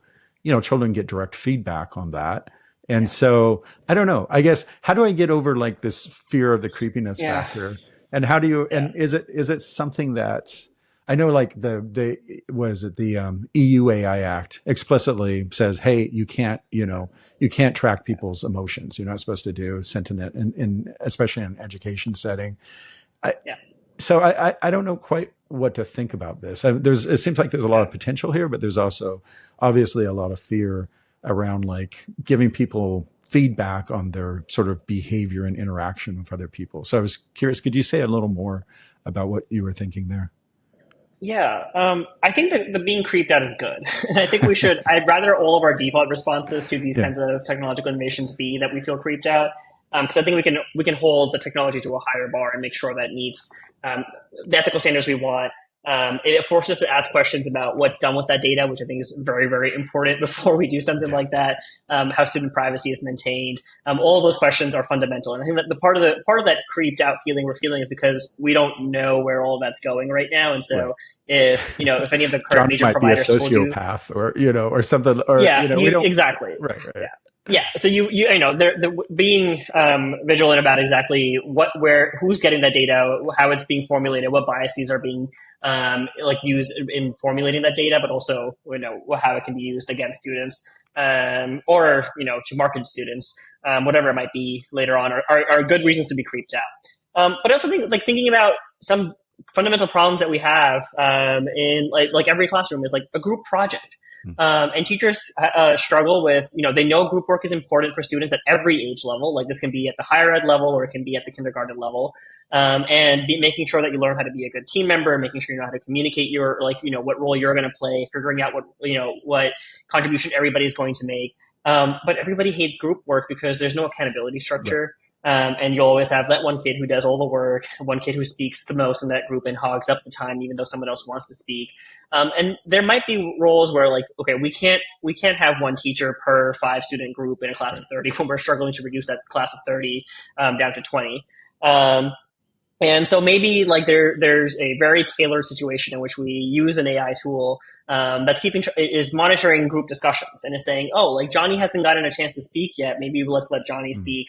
children get direct feedback on that. And so I don't know, I guess, how do I get over like this fear of the creepiness factor? And how do you, and is it something that, I know like the EU AI Act explicitly says, hey, you can't track people's emotions. You're not supposed to do sentiment in especially in an education setting. So I don't know quite what to think about this. It seems like there's a lot of potential here, but there's also obviously a lot of fear around like giving people feedback on their sort of behavior and interaction with other people. So I was curious, could you say a little more about what you were thinking there? Yeah, I think that the being creeped out is good. And I think I'd rather all of our default responses to these kinds of technological innovations be that we feel creeped out. Because I think we can hold the technology to a higher bar and make sure that it meets the ethical standards we want. It forces us to ask questions about what's done with that data, which I think is very, very important before we do something like that. How student privacy is maintained. All of those questions are fundamental, and I think that the part of that creeped out feeling we're feeling is because we don't know where all that's going right now. And so, if any of the current Johnny major might be a providers told you, sociopath, or or something, or yeah, we don't exactly, right. yeah. Yeah, so they're being vigilant about exactly who's getting that data, how it's being formulated, what biases are being used in formulating that data, but also how it can be used against students, or to market students, whatever it might be later on, are good reasons to be creeped out. But I also think thinking about some fundamental problems that we have in every classroom is a group project. And teachers struggle with, they know group work is important for students at every age level. This can be at the higher ed level, or it can be at the kindergarten level. And making sure that you learn how to be a good team member, making sure you know how to communicate what role you're going to play, figuring out what contribution everybody's going to make. But everybody hates group work because there's no accountability structure. Right. And you'll always have that one kid who does all the work, one kid who speaks the most in that group and hogs up the time, even though someone else wants to speak. And there might be roles where we can't have one teacher per 5 student group in a class of 30 when we're struggling to reduce that class of 30 down to 20. And so maybe there's a very tailored situation in which we use an AI tool that's is monitoring group discussions and is saying, Johnny hasn't gotten a chance to speak yet. Maybe let's let Johnny speak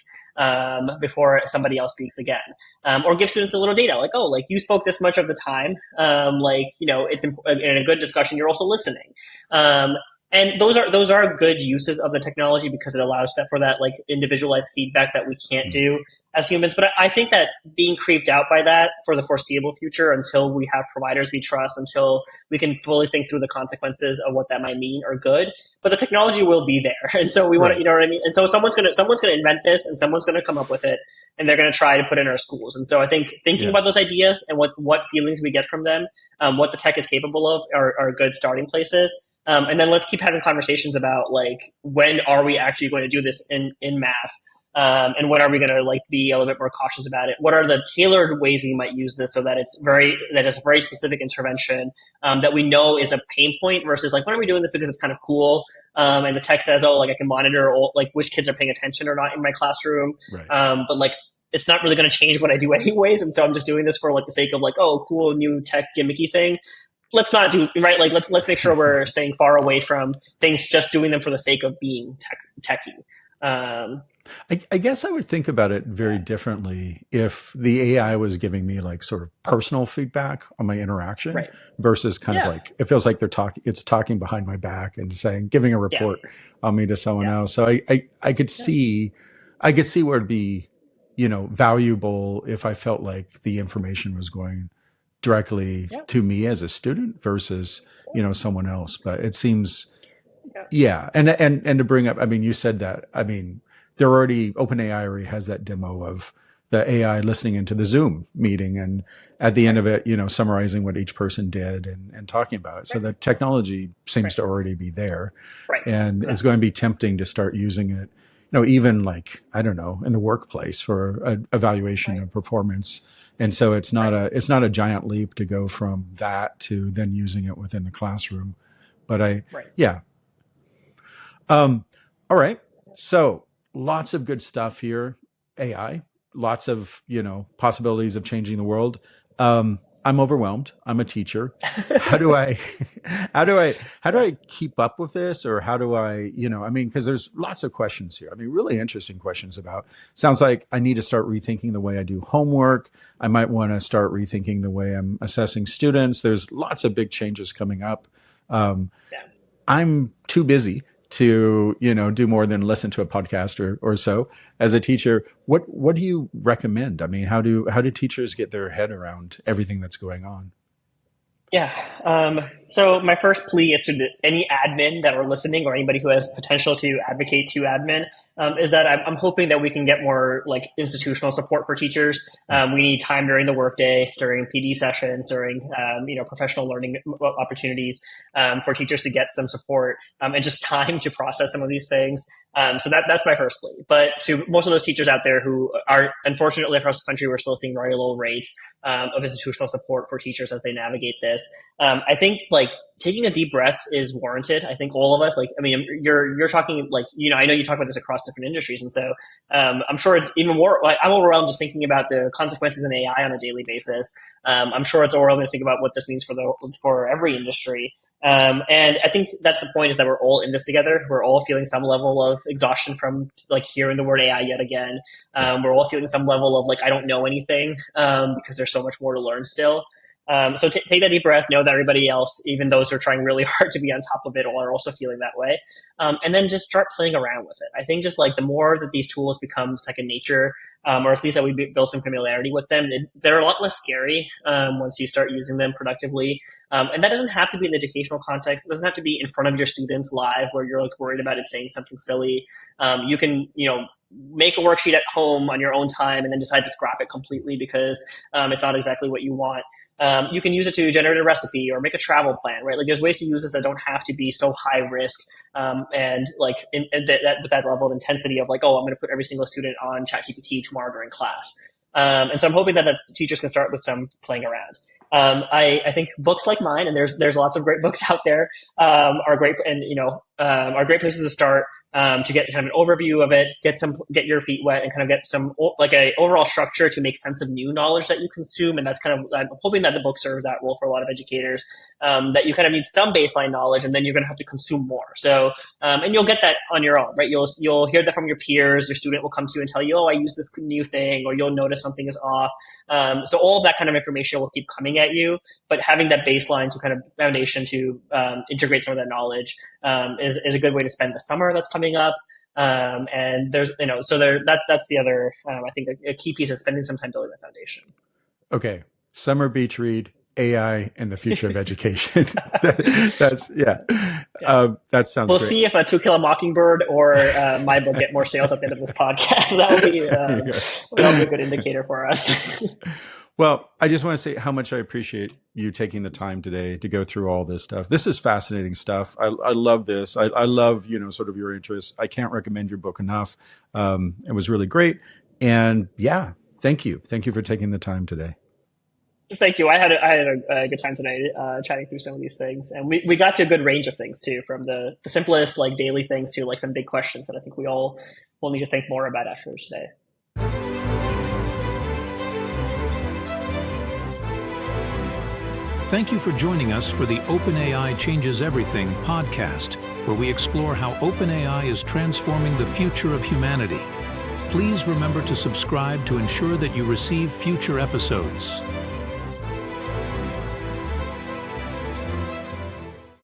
before somebody else speaks again, or give students a little data, you spoke this much of the time, it's in a good discussion, you're also listening. And those are good uses of the technology because it allows for that individualized feedback that we can't do as humans. But I think that being creeped out by that for the foreseeable future, until we have providers we trust, until we can fully think through the consequences of what that might mean, are good. But the technology will be there, and so we want to, you know what I mean. And so someone's gonna invent this, and someone's gonna come up with it, and they're gonna try to put it in our schools. And so I think thinking about those ideas and what feelings we get from them, what the tech is capable of, are good starting places. And then let's keep having conversations about when are we actually going to do this in mass, and when are we going to be a little bit more cautious about it? What are the tailored ways we might use this so that it's very specific intervention that we know is a pain point versus when are we doing this because it's kind of cool, and the tech says I can monitor which kids are paying attention or not in my classroom, right. But it's not really going to change what I do anyways, and so I'm just doing this for the sake of cool new tech gimmicky thing. Let's not do right. Let's make sure we're staying far away from things just doing them for the sake of being techy. I guess I would think about it very differently if the AI was giving me sort of personal feedback on my interaction, right. versus kind of it feels like it's talking behind my back and giving a report on me to someone else. So I could see where it'd be valuable if I felt like the information was going directly to me as a student versus someone else. But it seems and to bring up, you said that, OpenAI already has that demo of the AI listening into the Zoom meeting and at the end of it summarizing what each person did and talking about it. So the technology seems to already be there, and it's going to be tempting to start using it even I don't know, in the workplace for an evaluation of performance. And so it's not a giant leap to go from that to then using it within the classroom. But all right. So lots of good stuff here. AI, lots of, possibilities of changing the world. I'm overwhelmed. I'm a teacher. How do I keep up with this, or how do I, because there's lots of questions here. Really interesting questions about, sounds like I need to start rethinking the way I do homework. I might want to start rethinking the way I'm assessing students. There's lots of big changes coming up. I'm too busy to, do more than listen to a podcast or so. As a teacher, what do you recommend? How do teachers get their head around everything that's going on? Yeah. So my first plea is to any admin that are listening, or anybody who has potential to advocate to admin, is that I'm hoping that we can get more institutional support for teachers. We need time during the workday, during PD sessions, during professional learning opportunities, for teachers to get some support, and just time to process some of these things. So that's my first plea. But to most of those teachers out there who are, unfortunately, across the country, we're still seeing very low rates of institutional support for teachers as they navigate this. I think like taking a deep breath is warranted. I think all of us, like, I mean, you're talking like, I know you talk about this across different industries. And so I'm sure it's even more, like, I'm overwhelmed just thinking about the consequences in AI on a daily basis. I'm sure it's overwhelming to think about what this means for every industry. And I think that's the point, is that we're all in this together. We're all feeling some level of exhaustion from like hearing the word AI yet again. We're all feeling some level of like, I don't know anything, because there's so much more to learn still. So take that deep breath, know that everybody else, even those who are trying really hard to be on top of it, are also feeling that way. And then just start playing around with it. I think just like the more that these tools become second nature, or at least that we build some familiarity with them, they're a lot less scary once you start using them productively. And that doesn't have to be in the educational context. It doesn't have to be in front of your students live where you're like worried about it saying something silly. You can, make a worksheet at home on your own time and then decide to scrap it completely because it's not exactly what you want. You can use it to generate a recipe or make a travel plan, right? Like there's ways to use this that don't have to be so high risk and like with that level of intensity of like, oh, I'm going to put every single student on ChatGPT tomorrow during class. And so I'm hoping that teachers can start with some playing around. I think books like mine, and there's lots of great books out there, are great, and are great places to start. To get kind of an overview of it, get your feet wet, and kind of get some like a overall structure to make sense of new knowledge that you consume. And that's kind of, I'm hoping that the book serves that role for a lot of educators, that you kind of need some baseline knowledge, and then you're going to have to consume more. So, and you'll get that on your own, right? You'll hear that from your peers. Your student will come to you and tell you, oh, I use this new thing, or you'll notice something is off. So all of that kind of information will keep coming at you, but having that baseline to kind of foundation to integrate some of that knowledge is a good way to spend the summer that's coming up. And there's, that's the other, I think a key piece is spending some time building that foundation. Okay. Summer beach read, AI and the future of education. That sounds We'll great. see if a To Kill a Mockingbird or my book get more sales at the end of this podcast. That'll be a good indicator for us. Well, I just want to say how much I appreciate you taking the time today to go through all this stuff. This is fascinating stuff. I love this. I love, sort of your interest. I can't recommend your book enough. It was really great. And yeah, thank you. Thank you for taking the time today. Thank you. I had a good time tonight chatting through some of these things. And we got to a good range of things too, from the simplest like daily things to like some big questions that I think we all will need to think more about after today. Thank you for joining us for the OpenAI Changes Everything podcast, where we explore how OpenAI is transforming the future of humanity. Please remember to subscribe to ensure that you receive future episodes.